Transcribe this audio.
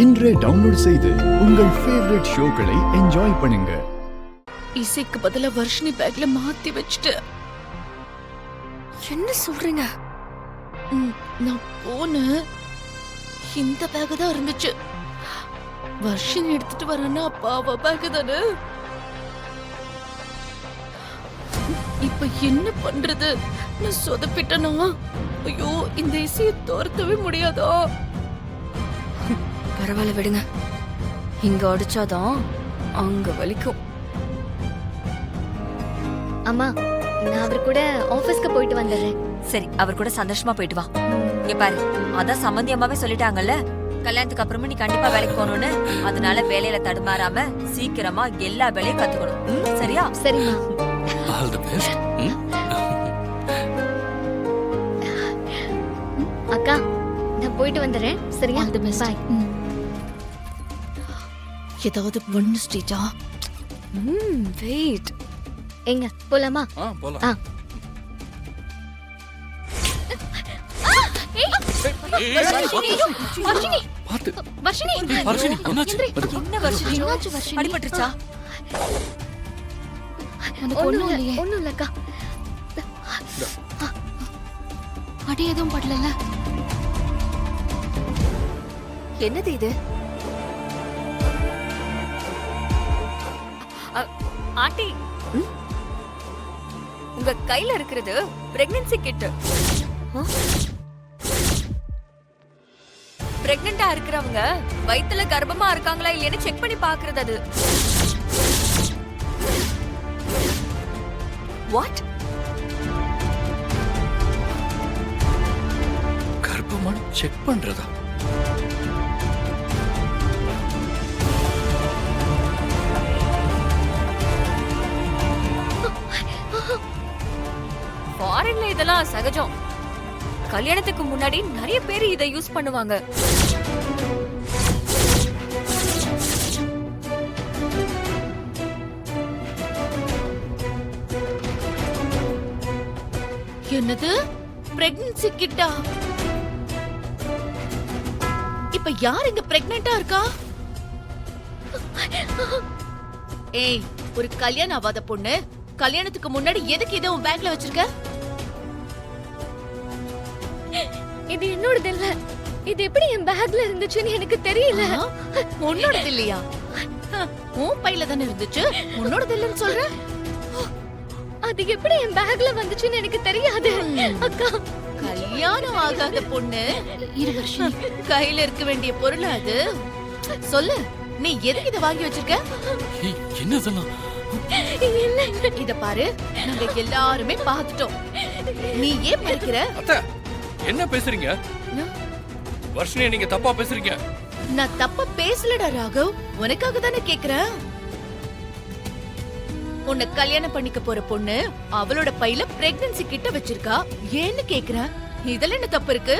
இன்றே டவுன்லோட் செய்து உங்கள் ஃபேவரட் ஷோக்களை என்ஜாய் பண்ணுங்க. இசைக்கு பதிலா வர்ஷினி பேக்ல மாத்தி வச்சுட்டு. என்ன சொல்றீங்க? நான் போன இந்த பேக் தான் இருந்துச்சு. வர்ஷினி எடுத்துட்டு வரேன்னா அப்பாவ பேக் தானே. இப்ப என்ன பண்றது? நான் சொதப்பிட்டனா? ஐயோ, இந்த இசையை தோர்த்தவே முடியாதா? பரவாயில்ல விடுங்க, இங்க அடிச்சாதான் அங்க வலிக்கும். அம்மா, நான் அவர் கூட ஆபீஸ்க்கு போயிட்டு வந்துடுறேன். சரி, அவர் கூட சந்தோஷமா போயிட்டு வா. இங்க பாரு, அதான் சம்மந்தி அம்மாவே சொல்லிட்டாங்கல்ல, கல்யாணத்துக்கு அப்புறமா நீ கண்டிப்பா வேலைக்கு போகணும்னு. அதனால வேலையில தடுமாறாம சீக்கிரமா எல்லா வேலையும் கத்துக்கணும். சரியா? சரிம்மா. All the best. அக்கா, நான் போயிட்டு வந்துடுறேன். சரியா? All the best. Bye. ஏதாவது ஒன்னு ஸ்டேஜா? வெயிட். எங்க போலாமா? போலாம். பாத்து. வர்ஷினி, வர்ஷினி, என்னாச்சு? என்ன வர்ஷினி? அடிபட்டுருச்சா? ஒண்ணும் இல்லக்கா. அடி எதுவும் படல. என்னது இது? ஆண்டி, உங்க கையில இருக்கிறது பிரெக்னன்சி கிட். பிரெக்னண்டா இருக்கிறவங்க வயித்துல கர்ப்பமா இருக்காங்களா இல்லையான்னு செக் பண்ணி பாக்குறது அது. வாட்? கர்ப்பமான செக் பண்றதா? ஃபாரின்ல இதெல்லாம் சகஜம். கல்யாணத்துக்கு முன்னாடி நிறைய பேர் இதை யூஸ் பண்ணுவாங்க. என்னது? பிரெக்னன்சி கிட்டா? இப்ப யார் இங்க பிரெக்னன்ட்டா இருக்கா? ஏய், ஒரு கல்யாணம் ஆகாத பொண்ணு கல்யாணத்துக்கு முன்னாடி எதுக்கு இதை உன் பேக்ல வச்சிருக்க? இது என்னோடது இல்ல. இது எப்படி என் பேக்ல இருந்துச்சுன்னு எனக்கு தெரியல. உன்னோடது இல்லையா? உன் பையில தானே இருந்துச்சு. உன்னோடது இல்லைன்னு சொல்ற? அது எப்படி என் பேக்ல வந்துச்சுன்னு எனக்கு தெரியாது. அக்கா, கல்யாணம் ஆகாத பொண்ணு கையில இருக்க வேண்டிய பொருள் அது. சொல்லு, நீ எதுக்கு இதை வாங்கி வச்சிருக்க? என்ன இதெல்லாம்? இத பாரு, நாங்க எல்லாருமே பார்த்துட்டோம். நீ ஏன் மறைக்கிற? அத்தை, என்ன பேசுறீங்க? வர்ஷினி, நீங்க தப்பா பேசுறீங்க. நான் தப்பா பேசலடா ராகவ், உனக்காக தானே கேக்குறேன். உன்னை கல்யாணம் பண்ணிக்க போற பொண்ணு அவளோட பையில பிரெக்னன்சி கிட்ட வச்சிருக்கா. ஏன்னு கேக்குறேன். இதுல என்ன தப்பு இருக்கு?